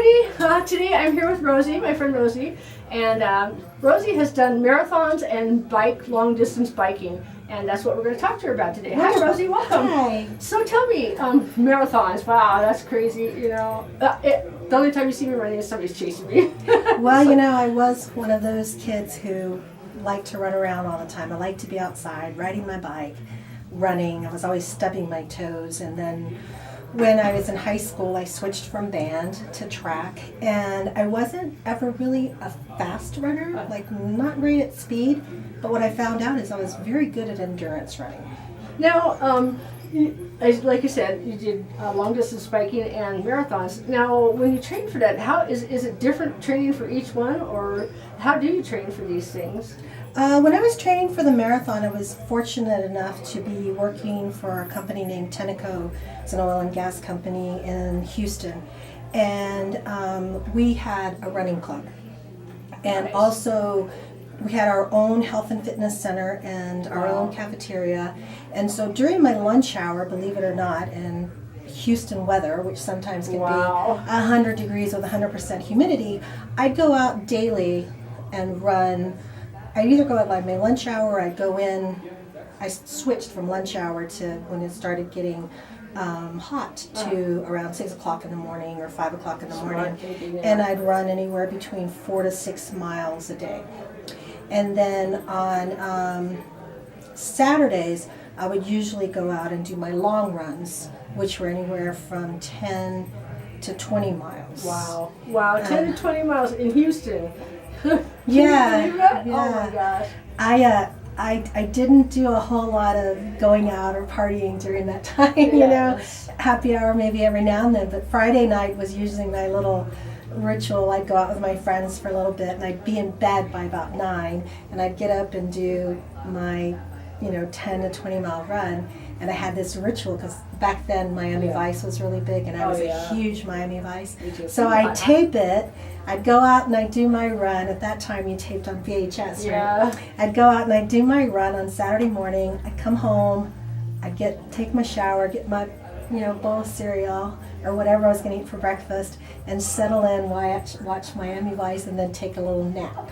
everybody. Today I'm here with Rosie, my friend Rosie, and Rosie has done marathons and long distance biking, and that's what we're going to talk to her about today. Hi Rosie, welcome. Hi. So tell me, marathons, wow, that's crazy, the only time you see me running is somebody's chasing me. Well, I was one of those kids who liked to run around all the time. I liked to be outside, riding my bike, running. I was always stubbing my toes, and then when I was in high school, I switched from band to track, and I wasn't ever really a fast runner, like not great at speed, but what I found out is I was very good at endurance running. Now, like you said, you did long distance biking and marathons. Now, when you train for that, how is it different training for each one, or how do you train for these things? When I was training for the marathon, I was fortunate enough to be working for a company named Tenneco. It's an oil and gas company in Houston. And we had a running club. And Nice. Also, we had our own health and fitness center and our Wow. own cafeteria. And so during my lunch hour, believe it or not, in Houston weather, which sometimes can Wow. be 100 degrees with 100% humidity, I'd go out daily and run. I'd either go at like my lunch hour, or I'd go in. I switched from lunch hour to when it started getting hot to around 6 o'clock in the morning or 5 o'clock in the morning. And I'd run anywhere between 4 to 6 miles a day. And then on Saturdays, I would usually go out and do my long runs, which were anywhere from 10 to 20 miles. Wow, 10 to 20 miles in Houston. Can Yeah, you believe that? yeah. Oh my gosh. I didn't do a whole lot of going out or partying during that time, Yes. Happy hour maybe every now and then, but Friday night was usually my little ritual. I'd go out with my friends for a little bit, and I'd be in bed by about 9, and I'd get up and do my 10 to 20 mile run. And I had this ritual because back then Miami Vice was really big, and I was a huge Miami Vice. Me too. So I'd tape it. I'd go out and I'd do my run. At that time, you taped on VHS, Yeah. right? I'd go out and I'd do my run on Saturday morning. I'd come home. I'd take my shower, get my bowl of cereal or whatever I was going to eat for breakfast, and settle in, watch Miami Vice, and then take a little nap.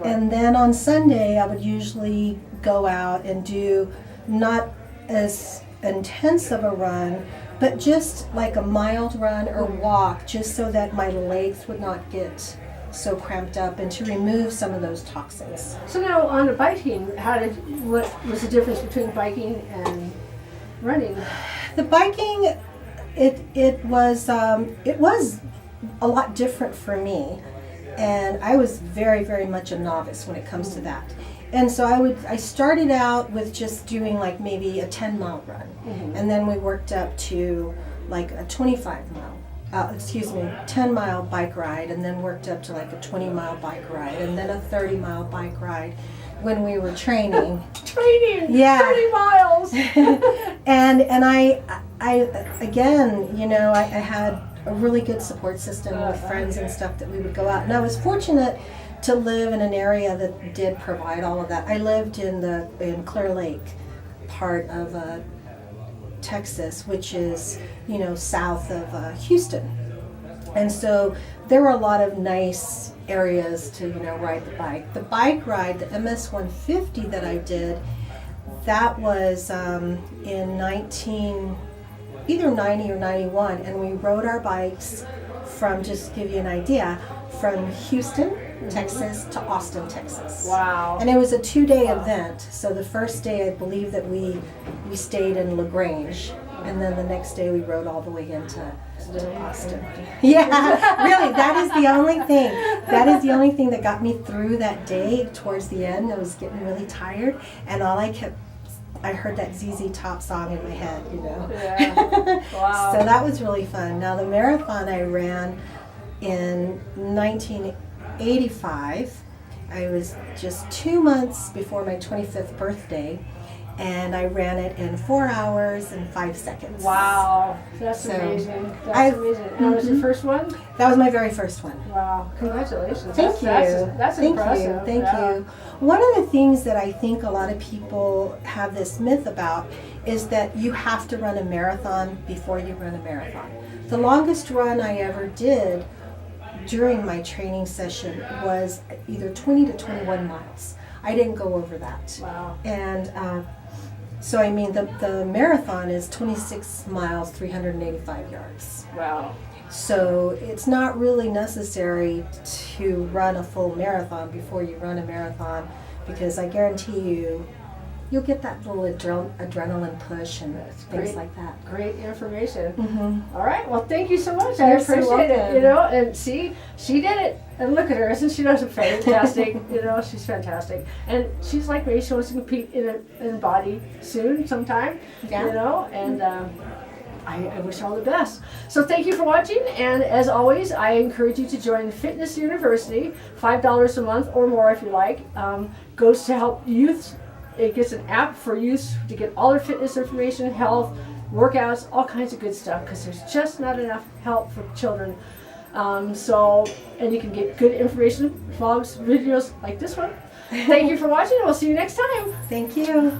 And then on Sunday, I would usually go out and do not as intense of a run, but just like a mild run or walk, just so that my legs would not get so cramped up, and to remove some of those toxins. So now on the biking, what was the difference between biking and running? The biking, it was a lot different for me, and I was very, very much a novice when it comes to that. And so I started out with just doing like maybe a 10-mile run, and then we worked up to like a 10-mile bike ride, and then worked up to like a 20-mile bike ride, and then a 30-mile bike ride when we were training. Yeah. 30 miles. and I again, I had a really good support system with friends and stuff that we would go out, and I was fortunate to live in an area that did provide all of that. I lived in Clear Lake part of Texas, which is south of Houston, and so there were a lot of nice areas to ride the bike. The bike ride, the MS 150 that I did, that was in either 90 or 91, and we rode our bikes from, just to give you an idea, from Houston, Texas to Austin, Texas. Wow. And it was a 2-day event. So the first day, I believe that we stayed in LaGrange, and then the next day we rode all the way into Austin. Yeah, really, that is the only thing. That is the only thing that got me through that day. Towards the end, I was getting really tired, and I heard that ZZ Top song in my head, Yeah. Wow. So that was really fun. Now the marathon I ran in 1985. I was just 2 months before my 25th birthday, and I ran it in 4 hours and 5 seconds. Wow, that's amazing. That's amazing. And that was your first one? That was my very first one. Wow, congratulations. Thank you. That's impressive. Thank you. One of the things that I think a lot of people have this myth about is that you have to run a marathon before you run a marathon. The longest run I ever did during my training session was either 20 to 21 miles. I didn't go over that. Wow. And so, I mean, the marathon is 26 miles, 385 yards. Wow. So it's not really necessary to run a full marathon before you run a marathon, because I guarantee you'll get that little adrenaline push and things great. like that. Great information. Mm-hmm. All right. Well, thank you so much. I You're so appreciate it. welcome. You know, and see, she did it. And look at her. Isn't she fantastic? You know, she's fantastic. And she's like me. She wants to compete in body soon, sometime. Yeah. You know, and I wish her all the best. So thank you for watching. And as always, I encourage you to join Fitness University. $5 a month or more if you like. Goes to help youth. It gets an app for youth to get all their fitness information, health, workouts, all kinds of good stuff, because there's just not enough help for children. And you can get good information, vlogs, videos like this one. Thank you for watching, and we'll see you next time. Thank you.